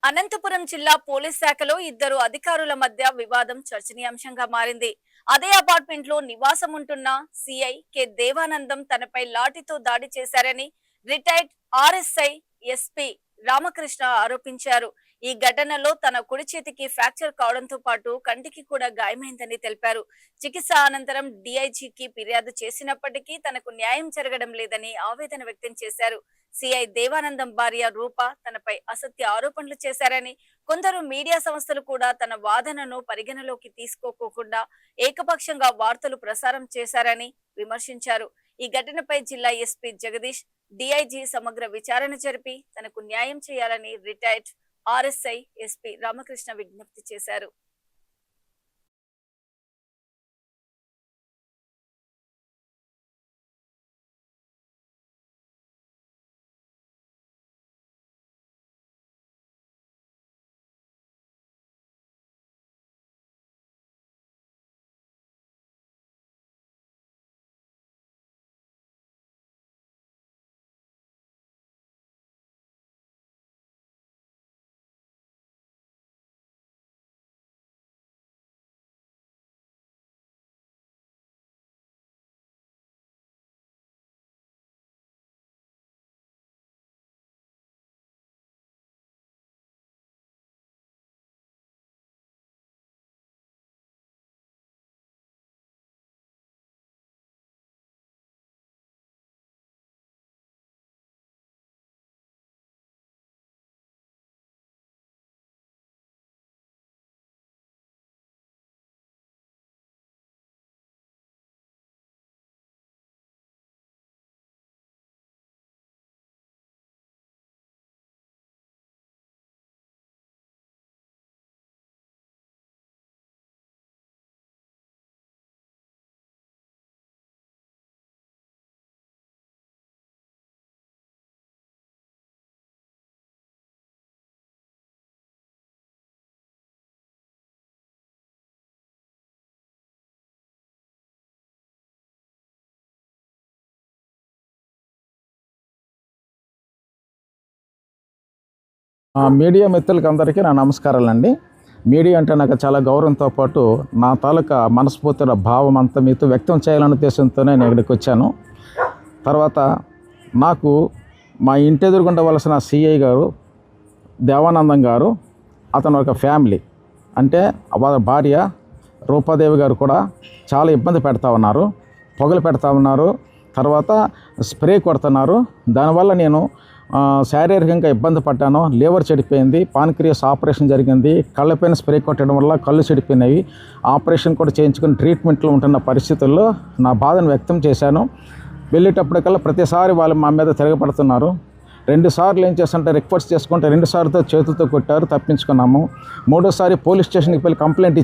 అనంతపురం జిల్లా పోలీస్ శాఖలో ఇద్దరు అధికారుల మధ్య వివాదం చర్చనీయాంశంగా మారింది. అదే అపార్ట్మెంట్ లో నివాసం ఉంటున్న సిఐ కె దేవానందం తనపై లాఠీతో దాడి చేశారని రిటైర్డ్ ఆర్ఎస్ఐ ఎస్పీ రామకృష్ణ ఆరోపించారు. ఈ ఘటనలో తన కుడి చేతికి ఫ్రాక్చర్ కావడంతో పాటు కంటికి కూడా గాయమైందని తెలిపారు. చికిత్స అనంతరం డిఐజీకి ఫిర్యాదు చేసినప్పటికీ తనకు న్యాయం జరగడం లేదని ఆవేదన వ్యక్తం చేశారు. సిఐ దేవానందం భార్య రూప తనపై అసత్య ఆరోపణలు చేశారని, కొందరు మీడియా సంస్థలు కూడా తన వాదనను పరిగణలోకి తీసుకోకుండా ఏకపక్షంగా వార్తలు ప్రసారం చేశారని విమర్శించారు. ఈ ఘటనపై జిల్లా ఎస్పీ జగదీష్, డిఐజీ సమగ్ర విచారణ జరిపి తనకు న్యాయం చేయాలని రిటైర్డ్ ఆర్ఎస్ఐ ఎస్పీ రామకృష్ణ విజ్ఞప్తి చేశారు. మీడియా మిత్రులకి అందరికీ నా నమస్కారాలండి. మీడియా అంటే నాకు చాలా గౌరవంతో పాటు నా తాలూకా మనస్ఫూర్తిగా భావం అంతా మీతో వ్యక్తం చేయాలనే ఉద్దేశంతోనే నేను ఇక్కడికి వచ్చాను. తర్వాత నాకు మా ఇంటి ఎదురుగుండవలసిన సిఐ గారు దేవానందం గారు, అతను ఒక ఫ్యామిలీ అంటే వాళ్ళ భార్య రూపాదేవి గారు కూడా చాలా ఇబ్బంది పెడతా ఉన్నారు, పొగలు పెడతా ఉన్నారు, తర్వాత స్ప్రే కొడుతున్నారు. దానివల్ల నేను శారీరకంగా ఇబ్బంది పడ్డాను. లివర్ చెడిపోయింది, పాన్క్రియాస్ ఆపరేషన్ జరిగింది, కళ్ళపైన స్ప్రే కొట్టడం వల్ల కళ్ళు చెడిపోయినాయి. ఆపరేషన్ కూడా చేయించుకుని ట్రీట్మెంట్లో ఉంటున్న పరిస్థితుల్లో నా బాధను వ్యక్తం చేశాను. వెళ్ళేటప్పటికల్లా ప్రతిసారి వాళ్ళు మా మీద తిరగబడుతున్నారు. 2 సార్లు ఏం చేస్తుంటే రిక్వెస్ట్ చేసుకుంటే 2 సార్లతో చేతులతో కొట్టారు, తప్పించుకున్నాము. 3ఓసారి పోలీస్ స్టేషన్కి వెళ్ళి కంప్లైంట్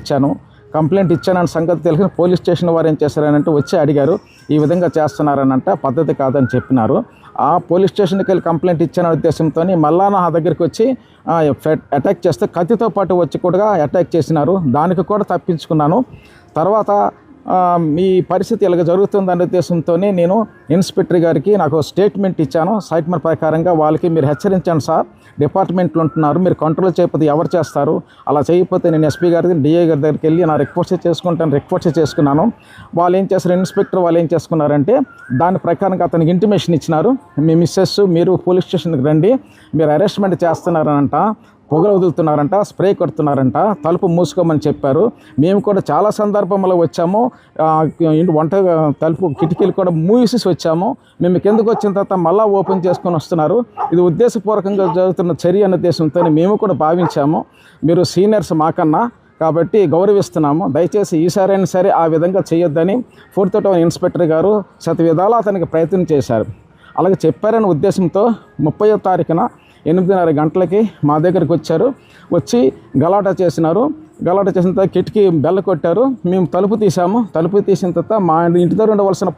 ఇచ్చానని సంగతి తెలిసిన పోలీస్ స్టేషన్ వారు ఏం చేశారనంటే వచ్చి అడిగారు, ఈ విధంగా చేస్తున్నారనంట, పద్ధతి కాదని చెప్పినారు. ఆ పోలీస్ స్టేషన్కి వెళ్ళి కంప్లైంట్ ఇచ్చాన ఉద్దేశంతో మళ్ళా నా దగ్గరికి వచ్చి అటాక్ చేస్తే కత్తితో పాటు వచ్చి కూడా అటాక్ చేసినారు. దానికి కూడా తప్పించుకున్నాను. తర్వాత ఈ పరిస్థితి ఇలాగ జరుగుతుందనే ఉద్దేశంతో నేను ఇన్స్పెక్టర్ గారికి నాకు స్టేట్మెంట్ ఇచ్చాను. స్టేట్మెంట్ ప్రకారంగా వాళ్ళకి మీరు హెచ్చరించండి సార్, డిపార్ట్మెంట్లో ఉంటున్నారు, మీరు కంట్రోల్ చేయకపోతే ఎవరు చేస్తారు, అలా చేయకపోతే నేను ఎస్పీ గారి డిఐ గారి దగ్గరికి వెళ్ళి నా రిక్వెస్ట్ చేసుకున్నాను. వాళ్ళు ఏం చేస్తారు, ఇన్స్పెక్టర్ వాళ్ళు ఏం చేసుకున్నారంటే దాని ప్రకారంగా అతనికి ఇంటిమేషన్ ఇచ్చినారు, మీ మిస్సెస్ మీరు పోలీస్ స్టేషన్కి రండి, మీరు అరెస్ట్మెంట్ చేస్తున్నారనంట, పొగలు వదులుతున్నారంట, స్ప్రే కొడుతున్నారంట, తలుపు మూసుకోమని చెప్పారు. మేము కూడా చాలా సందర్భంలో వచ్చాము, వంట తలుపు కిటికీలు కూడా మూసేసి వచ్చాము. మేము కిందకు వచ్చిన తర్వాత మళ్ళీ ఓపెన్ చేసుకొని వస్తున్నారు. ఇది ఉద్దేశపూర్వకంగా జరుగుతున్న చర్య అనే ఉద్దేశంతో మేము కూడా భావించాము. మీరు సీనియర్స్ మాకన్నా కాబట్టి గౌరవిస్తున్నాము, దయచేసి ఈసారైనా సరే ఆ విధంగా చేయొద్దని 4th టౌన్ ఇన్స్పెక్టర్ గారు శతవిధాలా అతనికి ప్రయత్నం చేశారు. అలాగే చెప్పారనే ఉద్దేశంతో 30వ తారీఖున 8:30 గంటలకి మా దగ్గరికి వచ్చారు. వచ్చి గలాటా చేసిన తర్వాత కిటికీ బెల్ల కొట్టారు. మేము తలుపు తీసాము. తలుపు తీసిన తర్వాత మా ఇంటి దగ్గర ఉండవలసిన